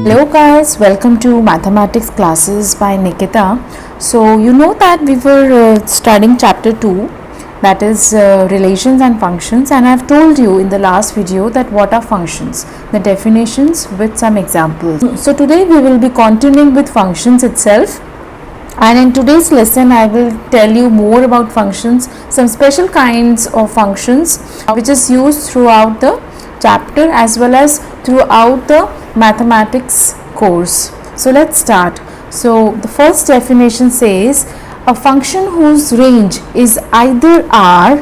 Hello guys, welcome to mathematics classes by Nikita. So you know that we were studying chapter 2, that is relations and functions, and I've told you in the last video that what are functions, the definitions with some examples. So today we will be continuing with functions itself, and in today's lesson I will tell you more about functions, some special kinds of functions which is used throughout the chapter as well as throughout the mathematics course. So let's start. So the first definition says a function whose range is either R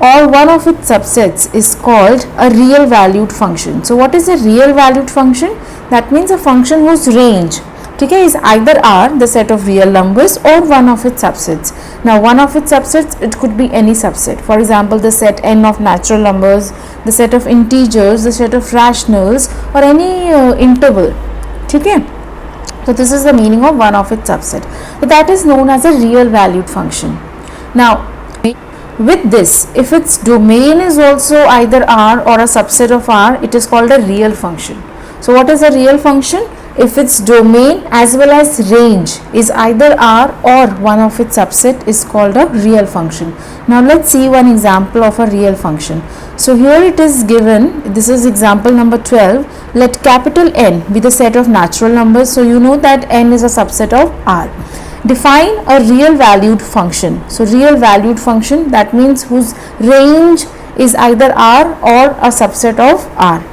or one of its subsets is called a real valued function. So what is a real valued function? That means a function whose range is either R, the set of real numbers, or one of its subsets. Now one of its subsets, it could be any subset. For example, the set n of natural numbers, the set of integers, the set of rationals, or any interval. Okay? So this is the meaning of one of its subset. So that is known as a real valued function. Now with this, if its domain is also either R or a subset of R, it is called a real function. So what is a real function? If its domain as well as range is either R or one of its subset is called a real function. Now let's see one example of a real function. So here it is given, this is example number 12. Let capital N be the set of natural numbers. So you know that N is a subset of R. Define a real valued function. So real valued function, that means whose range is either R or a subset of R.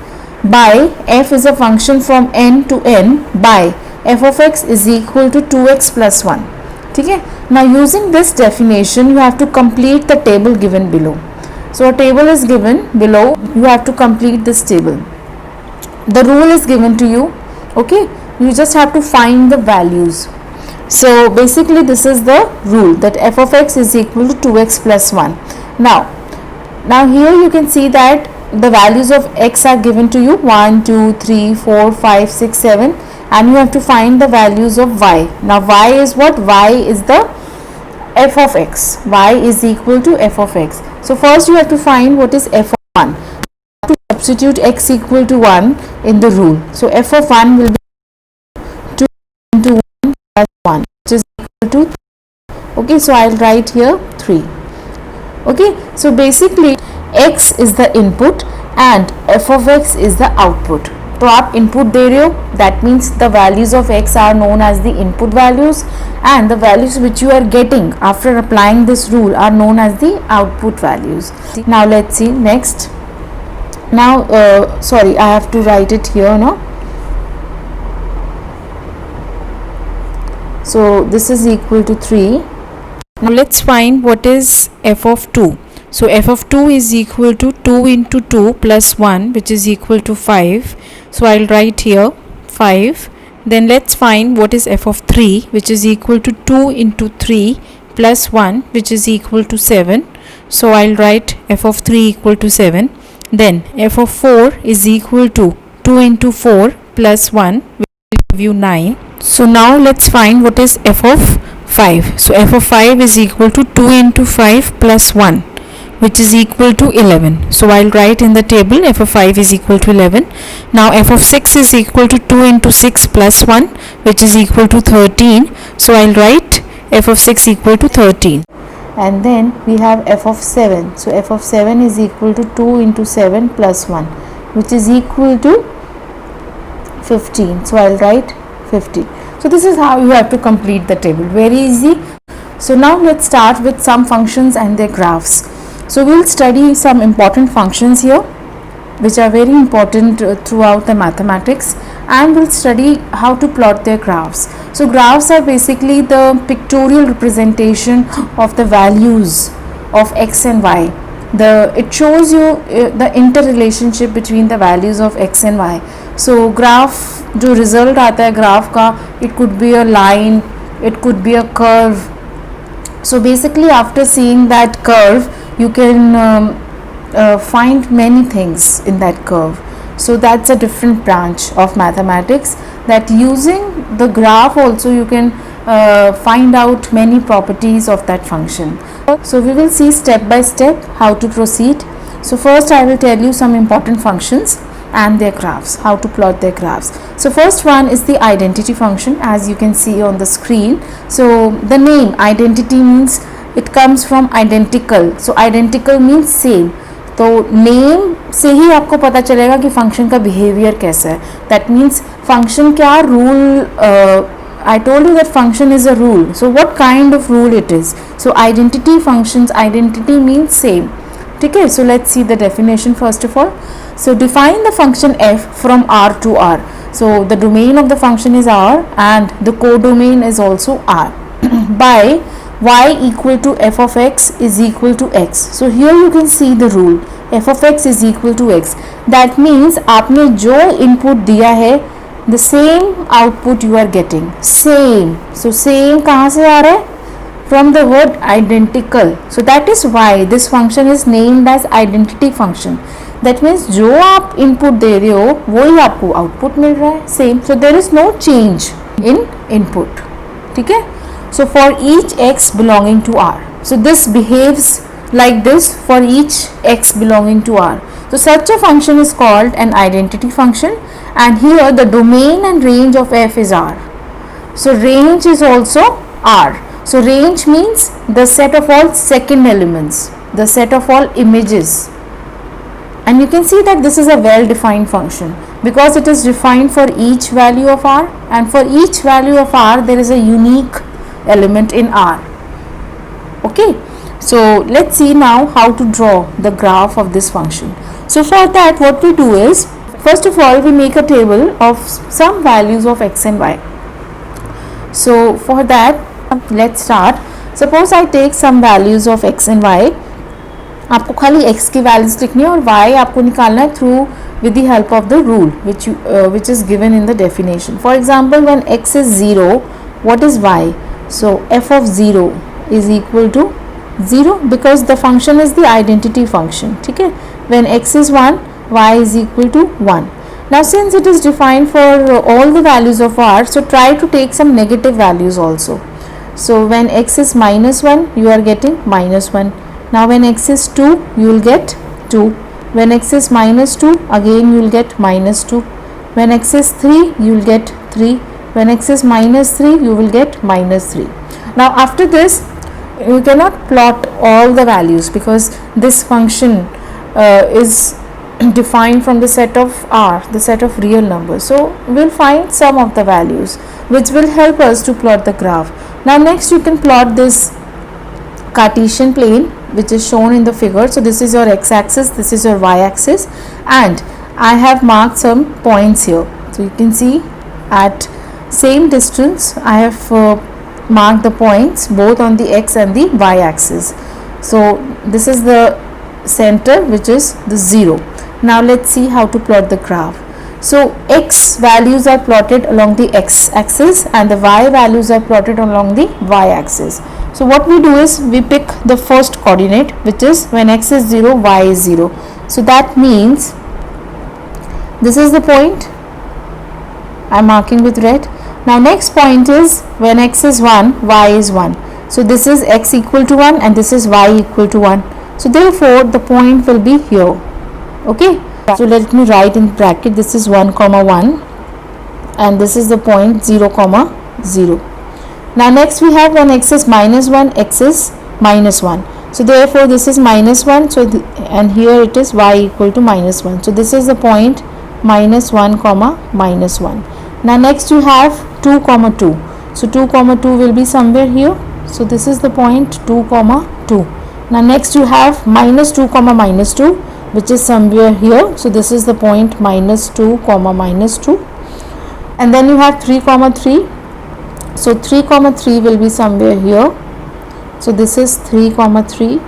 By f is a function from n to n by f of x is equal to 2x plus 1. Okay? Now using this definition, you have to complete the table given below. So a table is given below, you have to complete this table. The rule is given to you. Okay? You just have to find the values. So basically this is the rule, that f of x is equal to 2x plus 1. Now here you can see that the values of x are given to you 1, 2, 3, 4, 5, 6, 7, and you have to find the values of y. Now y is what? Y is the f of x. Y is equal to f of x. So first you have to find what is f of 1. You have to substitute x equal to 1 in the rule. So f of 1 will be 2 into 1 plus 1, which is equal to 3. Okay, so I'll write here 3. Okay, so basically x is the input and f of x is the output. तो आप input दे रहे हो, that means the values of x are known as the input values and the values which you are getting after applying this rule are known as the output values. Now let's see next. Now sorry, I have to write it here now. So this is equal to 3. Now let's find what is f of 2. So f of 2 is equal to 2 into 2 plus 1, which is equal to 5. So I'll write here 5. Then let's find what is f of 3, which is equal to 2 into 3 plus 1, which is equal to 7. So I'll write f of 3 equal to 7. Then f of 4 is equal to 2 into 4 plus 1, which will give you 9. So now let's find what is f of 5. So f of 5 is equal to 2 into 5 plus 1, which is equal to 11. So I'll write in the table f of 5 is equal to 11. Now f of 6 is equal to 2 into 6 plus 1, which is equal to 13. So I'll write f of 6 equal to 13. And then we have f of 7. So f of 7 is equal to 2 into 7 plus 1, which is equal to 15. So I'll write 15. So this is how you have to complete the table. Very easy. So now let's start with some functions and their graphs. So we'll study some important functions here which are very important throughout the mathematics, and we'll study how to plot their graphs. So graphs are basically the pictorial representation of the values of x and y. It shows you the interrelationship between the values of x and y. So graph जो result आता है graph का, it could be a line, it could be a curve. So basically after seeing that curve, you can find many things in that curve. So that's a different branch of mathematics, that using the graph also you can find out many properties of that function. So we will see step by step how to proceed. So first I will tell you some important functions and their graphs, how to plot their graphs. So first one is the identity function, as you can see on the screen. So the name identity means it comes from identical. So identical means same. तो name से ही आपको पता चलेगा कि function का behaviour कैसा है. That means function क्या rule. I told you that function is a rule. So what kind of rule it is? So identity functions, identity means same. Okay, so let's see the definition first of all. So define the function f from R to R. So the domain of the function is R and the codomain is also R by y equal to f of x is equal to x. So here you can see the rule, f of x is equal to x. That means आपने जो input दिया है, the same output you are getting, same. So same कहाँ से आ रहा है? From the word identical. So that is why this function is named as identity function. That means जो आप input दे रहे हो वही आपको output मिल रहा है, same. So there is no change in input. ठीक है? So for each x belonging to R. So this behaves like this for each x belonging to R. So such a function is called an identity function, and here the domain and range of f is R. So range is also R. So range means the set of all second elements, the set of all images. And you can see that this is a well defined function because it is defined for each value of R, and for each value of R there is a unique element in R. Okay, so let's see now how to draw the graph of this function. So for that what we do is, first of all we make a table of some values of x and y. So for that let's start. Suppose I take some values of x and y. आपको खाली x की values लिखनी है और y आपको निकालना है through with the help of the rule which is given in the definition. For example, when x is 0, what is y? So f of 0 is equal to 0 because the function is the identity function. ठीक है? When x is 1, y is equal to 1. Now since it is defined for all the values of R, so try to take some negative values also. So when x is minus 1, you are getting minus 1. Now when x is 2, you will get 2. When x is minus 2, again you will get minus 2. When x is 3, you will get 3. When x is minus 3, you will get minus 3. Now after this, you cannot plot all the values because this function is defined from the set of R, the set of real numbers. So we'll find some of the values which will help us to plot the graph. Now next you can plot this Cartesian plane which is shown in the figure. So this is your x-axis, this is your y-axis, and I have marked some points here. So you can see at same distance I have marked the points both on the x and the y-axis. So this is the center which is the 0. Now let's see how to plot the graph. So x values are plotted along the x-axis and the y values are plotted along the y-axis. So what we do is we pick the first coordinate, which is when x is 0, y is 0. So that means this is the point I am marking with red. Now next point is when x is 1, y is 1. So this is x equal to 1 and this is y equal to 1. So therefore the point will be here. Okay, so let me write in bracket, this is 1 comma 1 and this is the point 0 comma 0. Now next we have when x is minus 1, x is minus 1. So therefore this is minus 1, so and here it is y equal to minus 1. So this is the point minus 1 comma minus 1. Now next you have 2 comma 2. So 2 comma 2 will be somewhere here. So this is the point 2 comma 2. Now next you have minus 2 comma minus 2, which is somewhere here. So this is the point minus 2 comma minus 2. And then you have 3 comma 3. So 3 comma 3 will be somewhere here. So this is 3 comma 3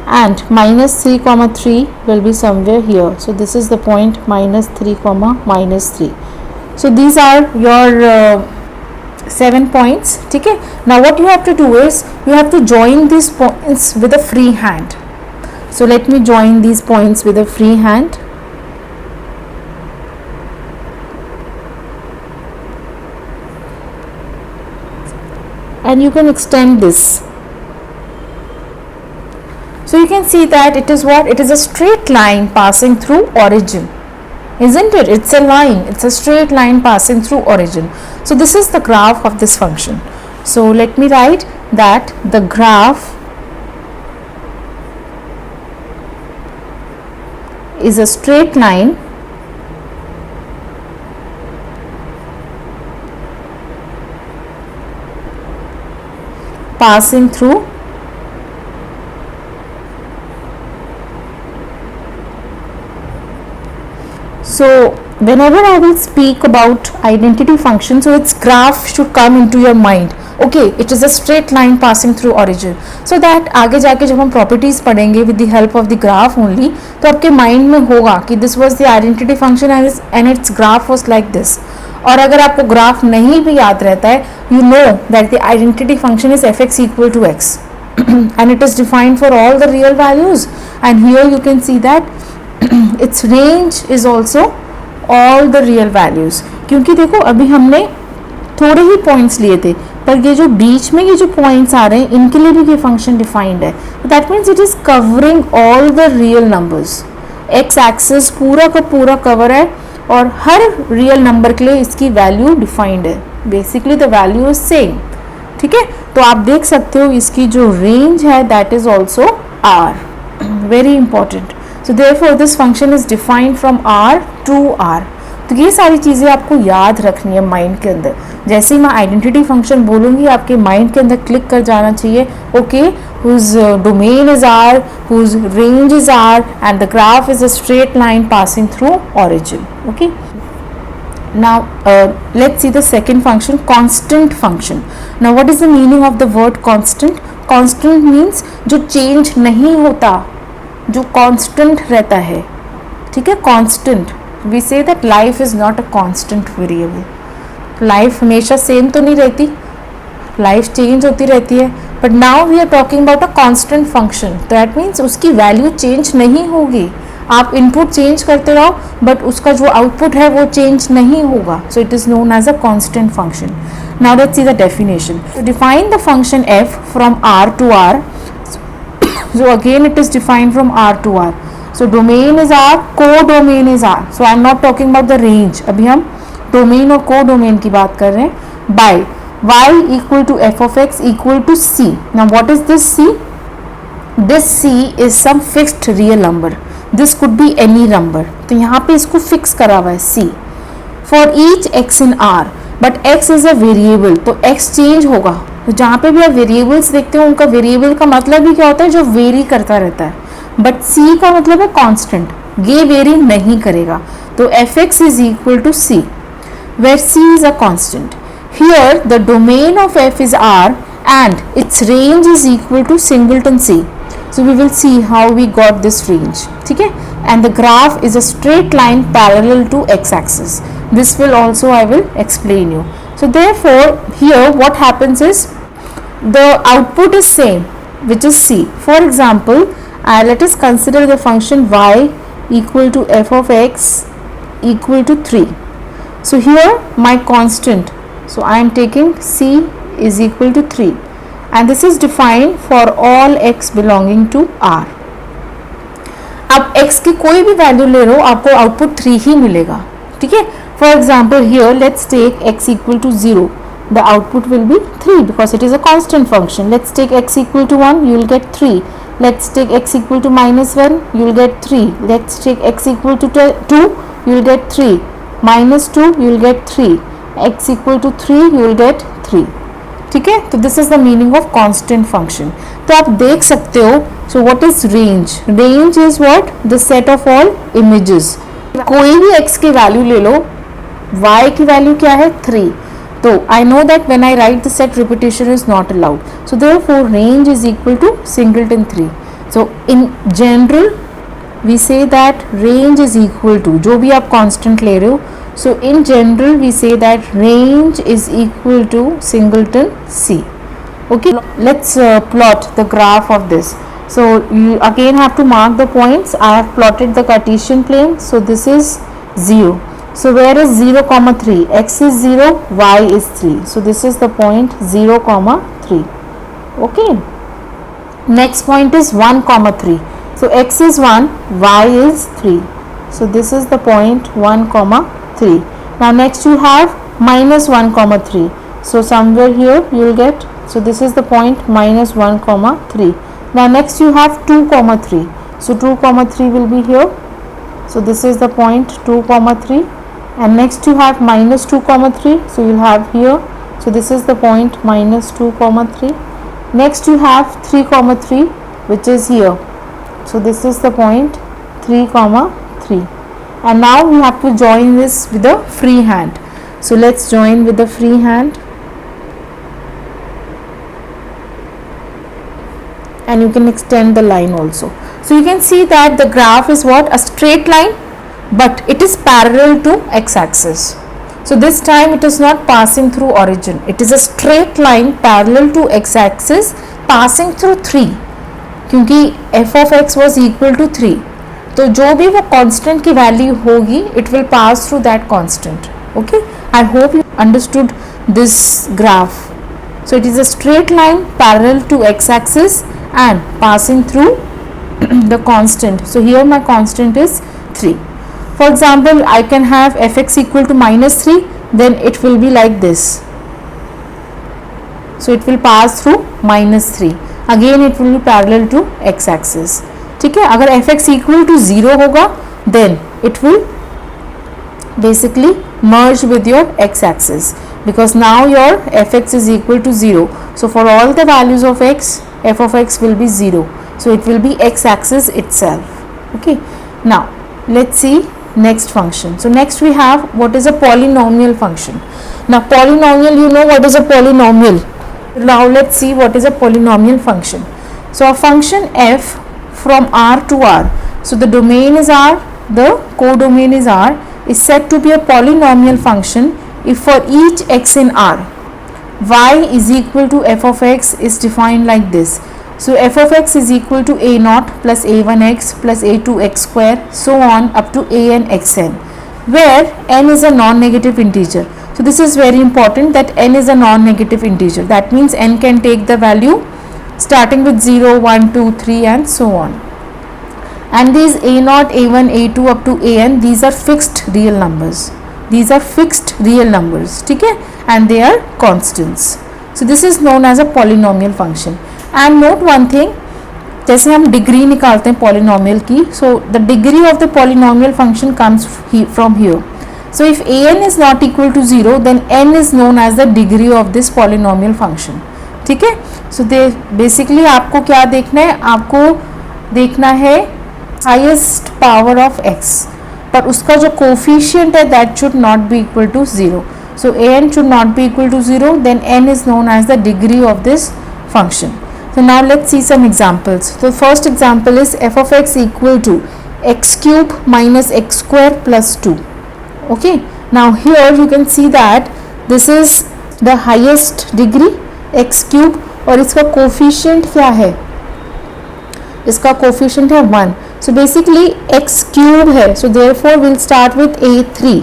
and minus 3 comma 3 will be somewhere here. So this is the point minus 3 comma minus 3. So these are your 7 points. Okay. Now what you have to do is you have to join these points with a free hand. So let me join these points with a free hand. And you can extend this. So you can see that it is what? It is a straight line passing through origin, isn't it? It's a line, it's a straight line passing through origin. So this is the graph of this function. So let me write that the graph is a straight line passing through So whenever I will speak about identity function, so its graph should come into your mind. Okay, it is a straight line passing through origin. So that आगे जाके जब हम properties पढ़ेंगे with the help of the graph only, तो आपके mind में होगा कि this was the identity function and its graph was like this. और अगर आपको ग्राफ नहीं भी याद रहता है, you know that the identity function is fx equal to x and it is defined for all the real values, and here you can see that its range is also all the real values. क्योंकि देखो अभी हमने थोड़े ही points लिए थे, पर ये जो बीच में ये जो पॉइंट्स आ रहे हैं इनके लिए भी ये फंक्शन डिफाइंड है. That means it is covering all the real numbers. X axis पूरा का पूरा कवर है और हर रियल नंबर के लिए इसकी वैल्यू डिफाइंड है. Basically the value is same. ठीक है, तो आप देख सकते हो इसकी जो रेंज है that is also R. Very important. So therefore this function is defined from R to R. तो ये सारी चीज़ें आपको याद रखनी है माइंड के अंदर. जैसे ही मैं आइडेंटिटी फंक्शन बोलूँगी आपके माइंड के अंदर क्लिक कर जाना चाहिए. Okay, whose domain is R, whose range is R, and the graph is a straight line passing through origin. Okay. Now let's see the second function, constant function. Now what is the meaning of the word constant? Constant means जो change नहीं होता, जो constant रहता है. ठीक है, constant. We say that life is not a constant variable. Life हमेशा same तो नहीं रहती, लाइफ चेंज होती रहती है. But now we are talking about a constant function. That means उसकी वैल्यू चेंज नहीं होगी. आप इनपुट चेंज करते रहो बट उसका जो आउटपुट है वो चेंज नहीं होगा. So it is known as a constant function. Now let's see the definition. To define the function f from r to r, so again it is defined from R to R. So domain is R, co-domain is R. So I am not talking about the range. अभी हम domain और co-domain की बात कर रहे हैं. By y equal to f of x equal to c. Now what is this c? This c is some fixed real number. This could be any number. तो यहाँ पे इसको fix करा हुआ है c. For each x in R, but x is a variable. तो x change होगा. तो जहाँ पे भी आप वेरिएबल्स देखते हो उनका वेरिएबल का मतलब भी क्या होता है, जो वेरी करता रहता है. बट सी का मतलब है कांस्टेंट, ये वेरी नहीं करेगा. तो f x is equal to c, where c is a constant. Here the domain of f is R and its range is equal to singleton c. So we will see how we got this range. ठीक है, and the graph is a straight line parallel to x axis. This will also I will explain you. So therefore here what happens is the output is same, which is c. For example, let us consider the function y equal to f of x equal to 3. So here my constant, so I am taking c is equal to 3 and this is defined for all x belonging to R. अब x की कोई भी value ले लो आपको output 3 ही मिलेगा. ठीक है, for example here let's take x equal to 0. The output will be 3 because it is a constant function. Let's take x equal to 1, you will get 3. Let's take x equal to minus 1, you will get 3. Let's take x equal to 2, you will get 3. Minus 2, you will get 3. X equal to 3, you will get 3. ठीक है, तो this is the meaning of constant function. तो आप देख सकते हो. So what is range? Range is what? The set of all images. कोई भी x की वैल्यू ले लो, y की वैल्यू क्या है 3. तो I know that when I write the set repetition is not allowed. So therefore range is equal to singleton 3. So in general we say that range is equal to जो भी आप constant ले रहे हो. So in general we say that range is equal to singleton C. Okay, let's plot the graph of this. So you again have to mark the points. I have plotted the Cartesian plane. So this is 0. So where is 0 comma 3? X is 0, y is 3. So this is the point 0 comma 3. Okay. Next point is 1 comma 3. So x is 1, y is 3. So this is the point 1 comma 3. Now next you have minus 1 comma 3. So somewhere here you will get, so this is the point minus 1 comma 3. Now next you have 2 comma 3. So 2 comma 3 will be here. So this is the point 2 comma 3. And next you have minus 2 comma 3. So you will have here. So this is the point minus 2 comma 3. Next you have 3 comma 3, which is here. So this is the point 3 comma 3. And now we have to join this with a free hand. So let's join with the free hand. And you can extend the line also. So you can see that the graph is what? A straight line, but it is parallel to x-axis. So this time it is not passing through origin. It is a straight line parallel to x-axis passing through 3. क्योंकि f of x was equal to 3. तो जो भी वो constant की value होगी, it will pass through that constant. Okay? I hope you understood this graph. So it is a straight line parallel to x-axis and passing through the constant. So here my constant is 3. For example, I can have fx equal to minus 3, then it will be like this. So it will pass through minus 3. Again it will be parallel to x-axis. ठीक है, अगर fx equal to 0 होगा, then it will basically merge with your x-axis, because now your fx is equal to 0. So for all the values of x, f of x will be 0. So it will be x-axis itself. Okay. Now let's see next function. So next we have what is a polynomial function. Now polynomial, you know what is a polynomial. Now let's see what is a polynomial function. So a function f from R to R. So the domain is R, the codomain is R, is said to be a polynomial function if for each x in R, y is equal to f of x is defined like this. So f of x is equal to a naught plus a1x plus a2x square, so on up to an xn, where n is a non-negative integer. So this is very important, that n is a non-negative integer. That means n can take the value starting with 0, 1, 2, 3 and so on. And these a naught, a1, a2 up to an, these are fixed real numbers. These are fixed real numbers, ठीक है, and they are constants. So this is known as a polynomial function. And note one thing, जैसे हम degree निकालते हैं polynomial की, so the degree of the polynomial function comes from here. So if an is not equal to 0, then n is known as the degree of this polynomial function. ठीक है. So they basically आपको क्या देखना है, आपको देखना है highest power of x, पर उसका जो कोफिशिएंट है that should not be equal to 0. So an should not be equal to 0, then n is known as the degree of this function. So now let's see some examples. So first example is f of x equal to x cube minus x square plus 2. Okay, now here you can see that this is the highest degree x cube, और इसका coefficient क्या है, इसका coefficient है 1. So basically x cube है, so therefore we'll start with a3.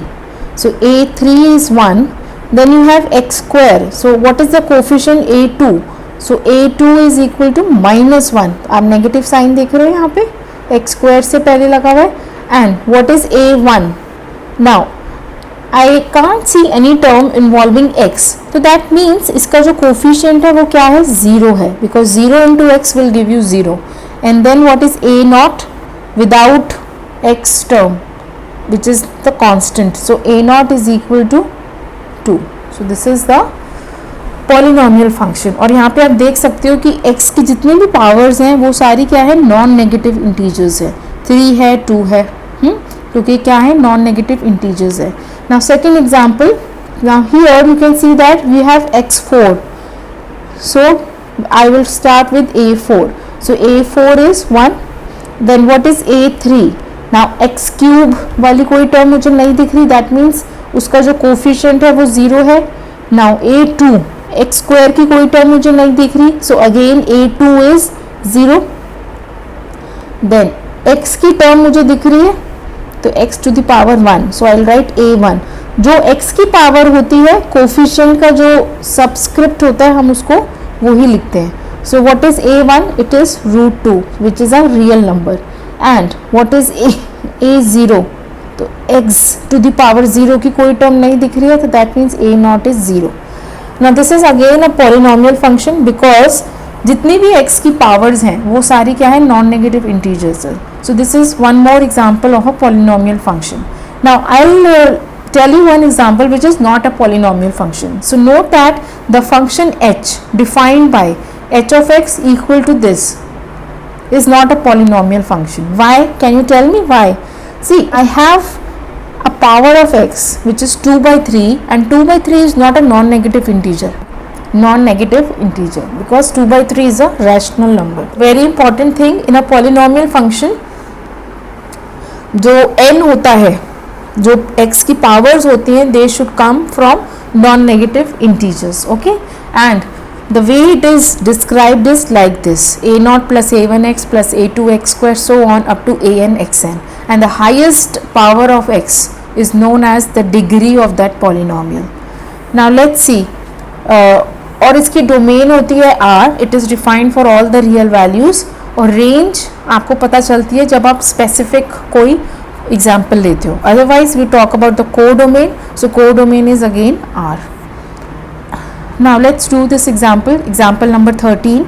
So a3 is 1, then you have x square. So what is the coefficient a2? So a2 is equal to minus 1. आप negative sign देख रहे हो यहाँ पे, x square से पहले लगा हुआ है. And what is a1? Now I can't see any term involving x, तो दैट मीन्स इसका जो कोफिशिएंट है वो क्या है, 0 है, because 0 into x will give you 0. And then what is a naught without x term, which is the constant. So a naught is equal to 2. So this is the polynomial function. और यहाँ पे आप देख सकते हो कि x की जितनी भी पावर्स हैं वो सारी क्या है, नॉन नेगेटिव इंटीजर्स है. 3 है, 2 है, क्योंकि क्या है, नॉन नेगेटिव इंटीजर्स है. Now second example, now here you can see that we have x4. So I will start with a4. So a4 is 1. Then what is a3? Now x cube वाली कोई term मुझे नहीं दिख रही, that means उसका जो coefficient है वो 0 है. नाउ a2, x स्क्वायर की कोई टर्म मुझे नहीं दिख रही, so again a2 is 0. Then x की टर्म मुझे दिख रही है, तो x to the power 1, so I will write a1. जो x की पावर होती है, कोफिशिएंट का जो सबस्क्रिप्ट होता है, हम उसको वो ही लिखते हैं. So what is a1? It is root 2, which is a real number. And what is a0? तो x to the power 0 की कोई टर्म नहीं दिख रही है, तो that means a0 is 0. Now this is again a polynomial function because जितनी भी x की पावर्स हैं वो सारी क्या है, नॉन नेगेटिव इंटीजर्स है. So this is one more example of a polynomial function. Now I will tell you one example which is not a polynomial function. So note that the function h defined by h of x equal to this is not a polynomial function. Why? Can you tell me why? See, I have a power of x which is 2 by 3 and 2 by 3 is not a non-negative integer. Non-negative integer because 2 by 3 is a rational number. Very important thing in a polynomial function, जो n होता है, जो x की powers होती हैं, they should come from non-negative integers. Okay, and the way it is described is like this: a0 plus a1x plus a2x square so on up to an xn, and the highest power of x is known as the degree of that polynomial. Now let's see. और इसकी domain होती है R. It is defined for all the real values. और range आपको पता चलती है जब आप स्पेसिफिक कोई एग्जाम्पल लेते हो. Otherwise we talk about the codomain. So codomain is again R. Now let's do this example. Example number 13.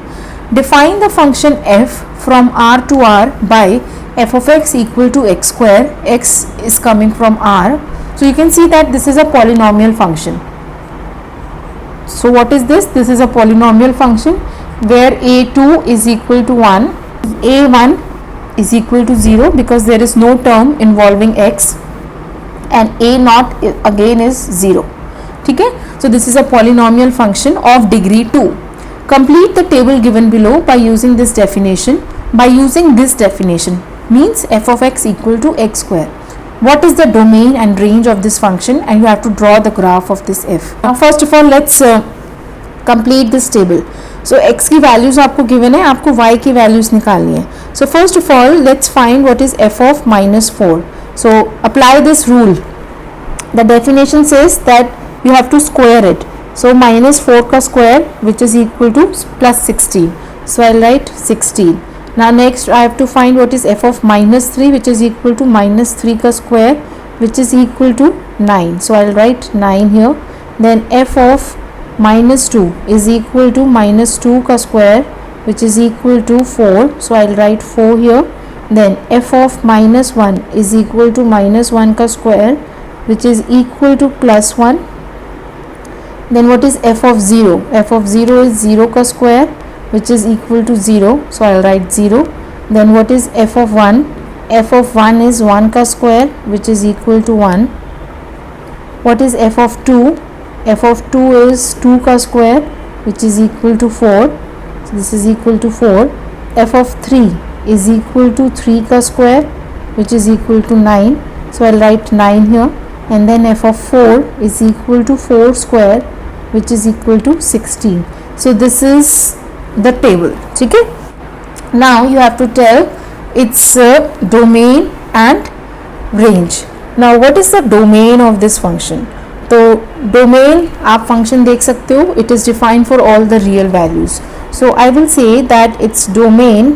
Define the function f from R to R by f of x equal to x square. X is coming from R. So you can see that this is a polynomial function. So what is this? This is a polynomial function where a2 is equal to 1, a1 is equal to 0 because there is no term involving x, and a0 again is 0. ठीक है? So this is a polynomial function of degree 2. Complete the table given below by using this definition. By using this definition means f of x equal to x square. What is the domain and range of this function, and you have to draw the graph of this f. Now first of all let's complete this table. So x की values आपको given है, आपको y की values निकालनी है. So first of all let's find what is f of minus 4. So apply this rule. The definition says that you have to square it. So minus 4 का square which is equal to plus 16. So I'll write 16. Now next I have to find what is f of minus 3 which is equal to minus 3 ka square which is equal to 9. So I'll write 9 here. Then f of minus 2 is equal to minus 2 ka square which is equal to 4. So I'll write 4 here. Then f of minus 1 is equal to minus 1 ka square which is equal to plus 1. Then what is f of 0? F of 0 is 0 ka square which is equal to 0. So I'll write 0. Then what is f of 1? F of 1 is 1 ka square which is equal to 1. What is f of 2? F of 2 is 2 ka square which is equal to 4. So this is equal to 4. F of 3 is equal to 3 ka square which is equal to 9. So I'll write 9 here. And then f of 4 is equal to 4 square which is equal to 16. So this is the table. Okay, now you have to tell its domain and range. Now what is the domain of this function? तो domain आप function देख सकते हो. It is defined for all the real values. So I will say that its domain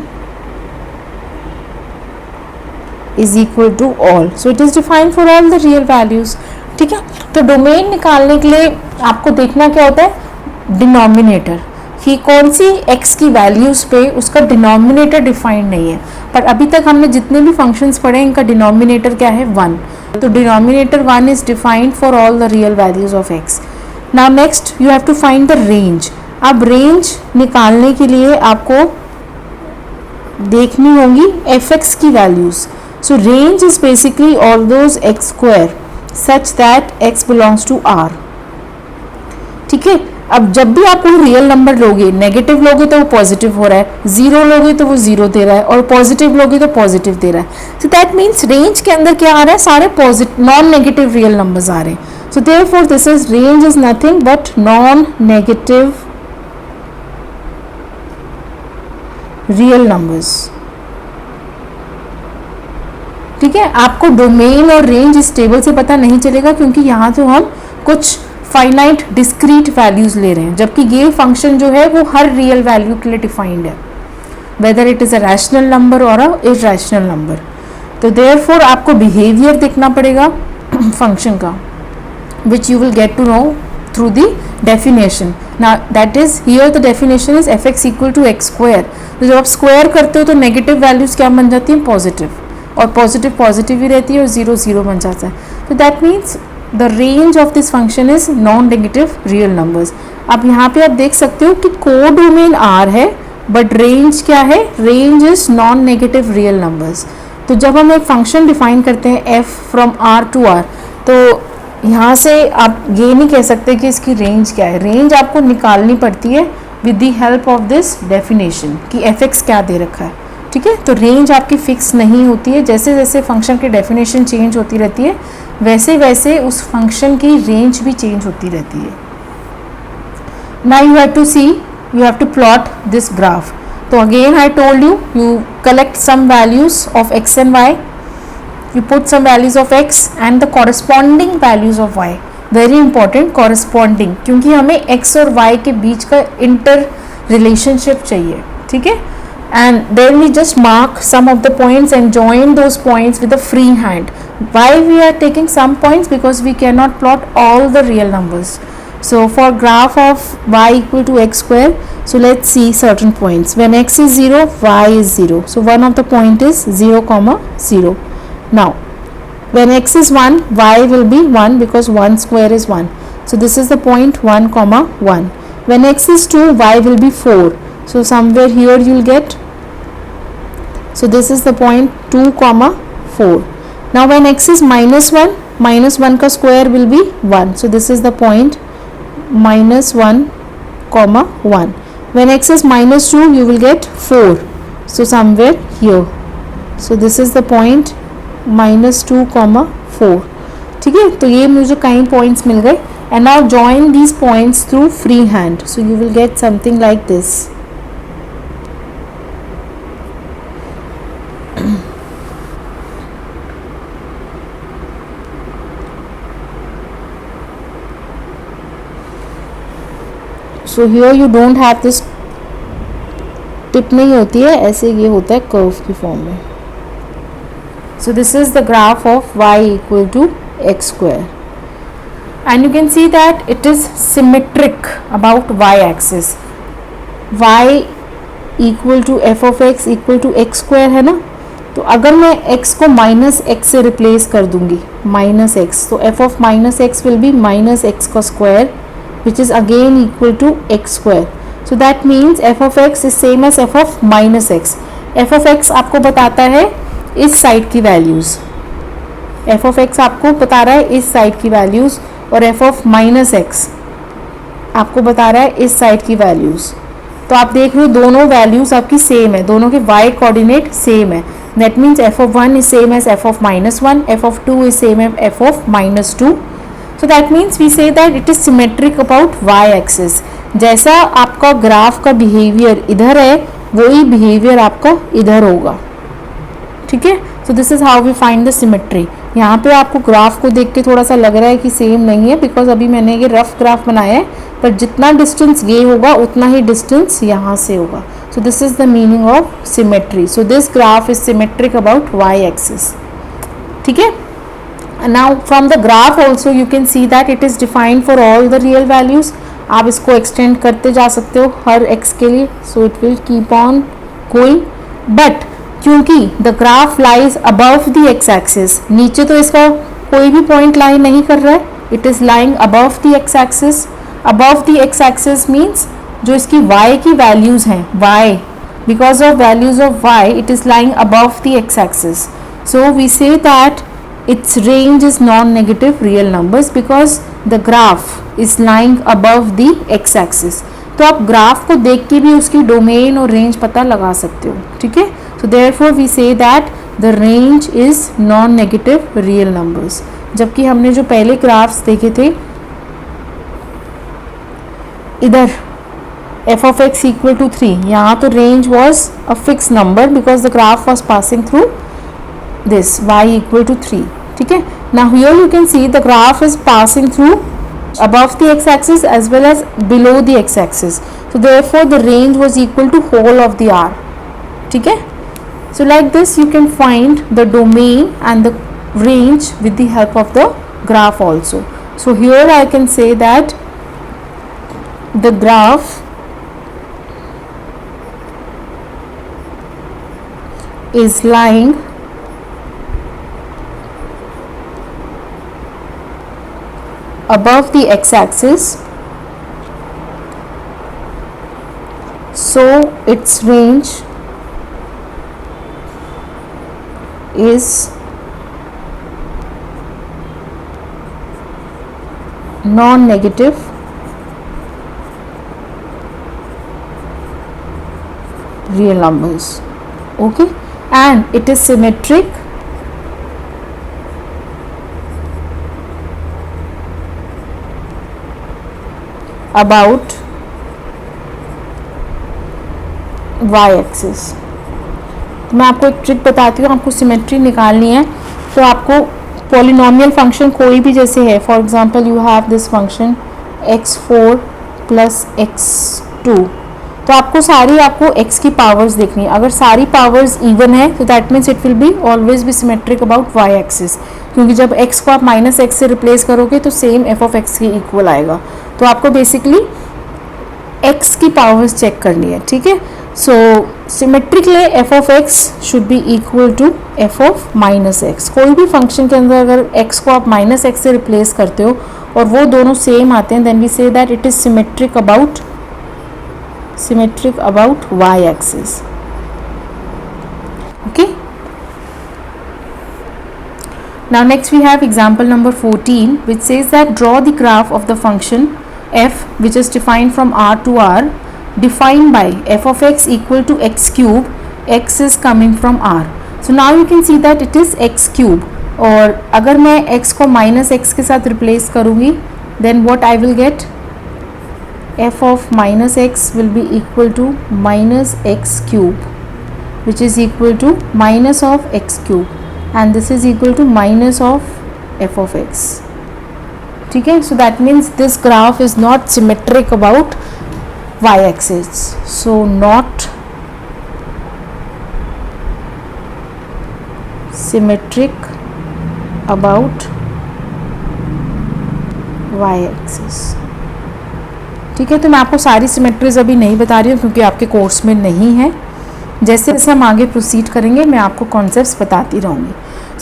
is equal to all. So it is defined for all the real values. ठीक है, तो domain निकालने के लिए आपको देखना क्या होता है, denominator, कि कौन सी x की वैल्यूज़ पे उसका डिनोमिनेटर डिफाइंड नहीं है. पर अभी तक हमने जितने भी फंक्शंस पढ़े इनका डिनोमिनेटर क्या है, 1. तो denominator 1 is defined for all the real values of x. Now next you have to find the range. अब रेंज निकालने के लिए आपको देखनी होंगी f(x) की values. So range is basically all those x square such that x belongs to r. ठीक है, अब जब भी आप कोई रियल नंबर लोगे, नेगेटिव लोगे तो वो पॉजिटिव हो रहा है, जीरो लोगे तो वो जीरो दे रहा है, और पॉजिटिव लोगे तो पॉजिटिव दे रहा है. सो दैट मीन्स रेंज के अंदर क्या आ रहा है, सारे positive non negative real numbers आ रहे हैं. So therefore this is range is nothing but non negative real numbers. ठीक है, आपको डोमेन और रेंज इस टेबल से पता नहीं चलेगा क्योंकि यहाँ तो हम कुछ फाइनाइट डिस्क्रीट वैल्यूज ले रहे हैं, जबकि ये फंक्शन जो है वो हर रियल वैल्यू के लिए डिफाइंड है, whether it is a rational number और अ इरैशनल नंबर। तो देयरफॉर आपको बिहेवियर देखना पड़ेगा फंक्शन का, which you will get to know through the definition. ना that is here the definition is f x equal to x square. तो जब आप स्क्वायर करते हो तो नेगेटिव वैल्यूज क्या बन जाती हैं, पॉजिटिव, और पॉजिटिव पॉजिटिव ही रहती है और जीरो जीरो बन जाता है। तो that means the range of this function is non negative real numbers. अब यहाँ पे आप देख सकते हो कि कोडोमेन आर है बट रेंज क्या है, range is non negative real numbers. तो जब हम एक फंक्शन डिफाइन करते हैं f from R to R, तो यहाँ से आप ये नहीं कह सकते कि इसकी रेंज क्या है, रेंज आपको निकालनी पड़ती है with the help of this definition कि एफ एक्स क्या दे रखा है। ठीक है, तो रेंज आपकी फिक्स नहीं होती है, जैसे जैसे फंक्शन की डेफिनेशन चेंज होती रहती है वैसे वैसे उस फंक्शन की रेंज भी चेंज होती रहती है। Now you have to see, you have to plot this graph. So again I told you, you collect some values of x and y, you put some values of x and the corresponding values of y. Very important, corresponding, क्योंकि हमें x और y के बीच का inter relationship चाहिए, ठीक है। And then we just mark some of the points and join those points with a free hand. Why we are taking some points? Because we cannot plot all the real numbers. So for graph of y equal to x square, so let's see certain points. When x is 0, y is 0. So one of the point is 0, 0. Now when x is 1, y will be 1 because 1 square is 1. So this is the point 1, 1. When x is 2, y will be 4. So somewhere here you will get, so this is the point 2, 4. Now when x is minus 1 का square will be 1. So this is the point minus 1, 1. When x is minus 2, you will get 4. So somewhere here. So this is the point minus 2, 4. ठीक है, तो ये मुझे कई points मिल गए. And now join these points through free hand. So you will get something like this. So here you don't have this tip नहीं होती है, ऐसे ये होता है कर्व की फॉर्म में. So this is the graph of y equal to x square, and you can see that it is symmetric about y axis. y equal to f of x equal to x square है ना, तो अगर मैं x को minus x से replace कर दूंगी, minus x, तो f of minus x will be minus x का square which is again equal to x square. So that means f of x is same as f of minus x. f of x आपको बताता है इस side की values, f of x आपको बता रहा है इस साइड की वैल्यूज़, और f of माइनस x आपको बता रहा है इस साइड की वैल्यूज़. तो आप देख रहे हो दोनों वैल्यूज़ आपकी सेम है, दोनों के y कोऑर्डिनेट सेम है. That means f of 1 is same as f of minus 1, f of 2 is same as f of minus 2. So that means we say that it is symmetric about y axis. जैसा आपका graph का behaviour इधर है वही behaviour आपका इधर होगा, ठीक है. So this is how we find the symmetry. यहाँ पे आपको ग्राफ को देख के थोड़ा सा लग रहा है कि सेम नहीं है, बिकॉज अभी मैंने ये रफ ग्राफ बनाया है, पर जितना डिस्टेंस ये होगा उतना ही डिस्टेंस यहाँ से होगा. So this is the meaning of symmetry. So this graph is symmetric about y axis, ठीक है. Now from the graph also you can see that it is defined for all the real values. आप इसको extend करते जा सकते हो हर x के लिए. So it will keep on going. But क्योंकि the graph lies above the x axis, नीचे तो इसका कोई भी पॉइंट लाई नहीं कर रहा है, it is lying above the x axis. Above the x axis means जो इसकी y की वैल्यूज़ हैं, y, because of values of y it is lying above the x axis. So we say that its range is non-negative real numbers because the graph is lying above the x-axis. तो आप graph को देख के भी उसकी domain और range पता लगा सकते हो, ठीक है. So therefore we say that the range is non-negative real numbers. जबकि हमने जो पहले ग्राफ्स देखे थे इधर f of x equal to 3, यहाँ तो range was a fixed number because the graph was passing through this y equal to 3, ठीक है. Now here you can see the graph is passing through above the x-axis as well as below the x-axis. So therefore the range was equal to whole of the R. ठीक है? So like this you can find the domain and the range with the help of the graph also. So here I can say that the graph is lying above the x-axis, so its range is non-negative real numbers. Okay, and it is symmetric about y axis. तो मैं आपको एक trick बताती हूँ. आपको symmetry निकालनी है तो आपको पॉलिनोमियल फंक्शन कोई भी जैसे है, for example you have this function x4 plus x2, तो आपको x की पावर्स देखनी है. अगर सारी पावर्स इवन है तो that means it will be always be symmetric about y axis, क्योंकि जब x को आप माइनस एक्स से रिप्लेस करोगे तो सेम f ऑफ x के इक्वल आएगा. तो आपको बेसिकली x की पावर्स चेक करनी है. ठीक है, so symmetrically f of x should be equal to f of minus x. कोई भी फंक्शन के अंदर अगर x को आप माइनस एक्स से रिप्लेस करते हो और वो दोनों सेम आते हैं, then we say that it is symmetric about y axis. Okay, now next we have example number 14 which says that draw the graph of the function f which is defined from r to r, defined by f of x equal to x cube, x is coming from r. So now you can see that it is x cube, और अगर मैं x को minus x के साथ replace करूँगी then what I will get, f of minus x will be equal to minus x cube which is equal to minus of x cube, and this is equal to minus of f of x. ठीक है, so that means this graph is not symmetric about y axis, so not symmetric about y axis. ठीक है, तो मैं आपको सारी symmetries अभी नहीं बता रही हूँ क्योंकि आपके कोर्स में नहीं है. जैसे जैसे हम आगे प्रोसीड करेंगे मैं आपको कॉन्सेप्ट्स बताती रहूँगी.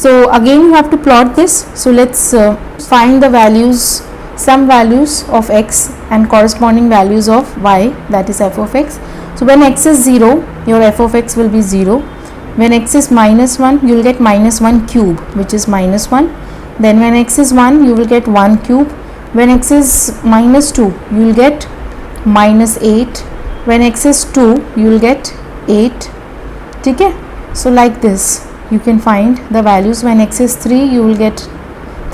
So again you have to plot this. So let's find the values, some values of x and corresponding values of y, that is f of x. So when x is 0, your f of x will be 0. When x is minus 1, you will get minus 1 cube which is minus 1. Then when x is 1, you will get 1 cube. When x is minus 2, you will get minus 8. When x is 2, you will get 8. ठीक है, so like this you can find the values. When x is 3, you will get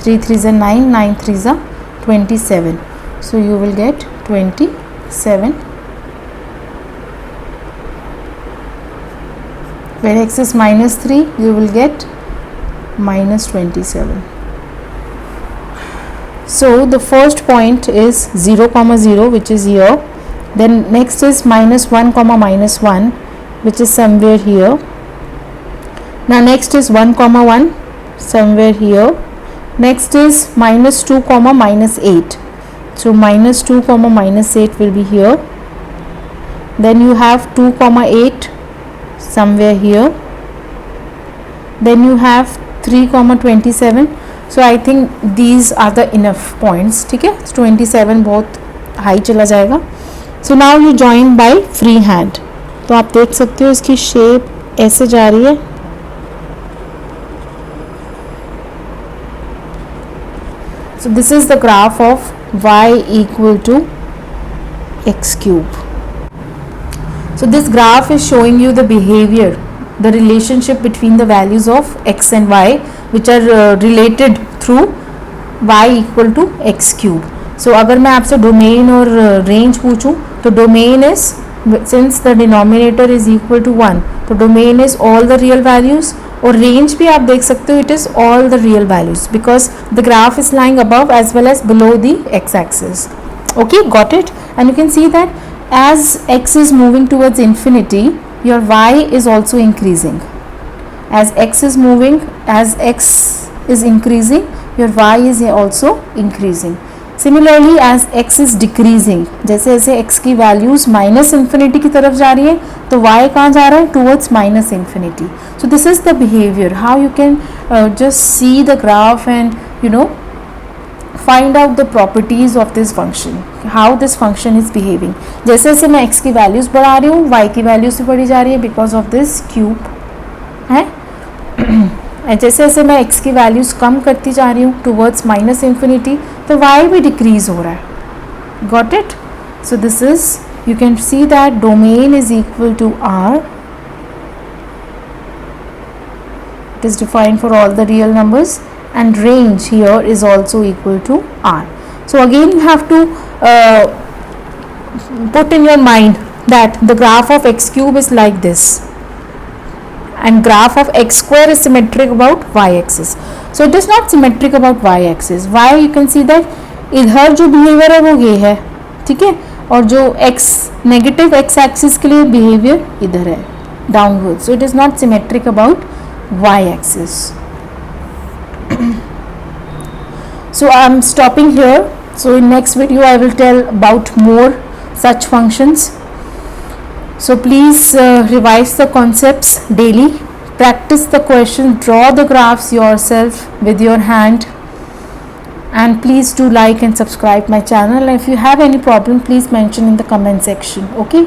3 3s are 9, 9 3s are 27, so you will get 27. When x is minus 3, you will get minus 27. So the first point is 0 comma 0 which is here, then next is minus 1 comma minus 1 which is somewhere here. Now next is 1 comma 1 somewhere here. Next is minus 2 comma minus 8, so minus 2 comma minus 8 will be here. Then you have 2 comma 8 somewhere here. Then you have 3 comma 27. So I think these are the enough points. ठीक है, 27 बहुत high चला जाएगा. So now you join by free hand. तो आप देख सकते हो इसकी शेप ऐसे जा रही है. So this is the graph of y equal to x cube. So this graph is showing you the behavior, the relationship between the values of x and y which are related through y equal to x cube. So अगर मैं आपसे domain और range पूछूं तो domain is, since the denominator is equal to 1, तो domain is all the real values और range भी आप देख सकते हो, it is all the real values because the graph is lying above as well as below the x axis. Okay, got it? And you can see that as x is moving towards infinity, your y is also increasing. As x is moving, as x is increasing, your y is also increasing. Similarly, as x is decreasing, जैसे जैसे x की values minus infinity की तरफ जा रही है तो y कहाँ जा रहा है? Towards minus infinity. So this is the behavior, how you can just see the graph and find out the properties of this function, how this function is behaving. जैसे जैसे मैं x की values बढ़ा रही हूँ, y की values भी बढ़ी जा रही है because of this cube है. जैसे जैसे मैं x की values कम करती जा रही हूँ towards minus infinity तो y भी decrease हो रहा है. Got it? So this is, you can see that domain is equal to R. It is defined for all the real numbers. And range here is also equal to R. So again you have to put in your mind that the graph of x cube is like this and graph of x square is symmetric about y axis. So it is not symmetric about y axis. Why? You can see that इधर जो behavior है वो ये है, ठीक है, और जो x negative x axis के लिए behavior इधर है downward. So it is not symmetric about y axis. So I am stopping here. So in next video I will tell about more such functions. So please revise the concepts daily, practice the questions, draw the graphs yourself with your hand, and please do like and subscribe my channel. And if you have any problem, please mention in the comment section. Okay.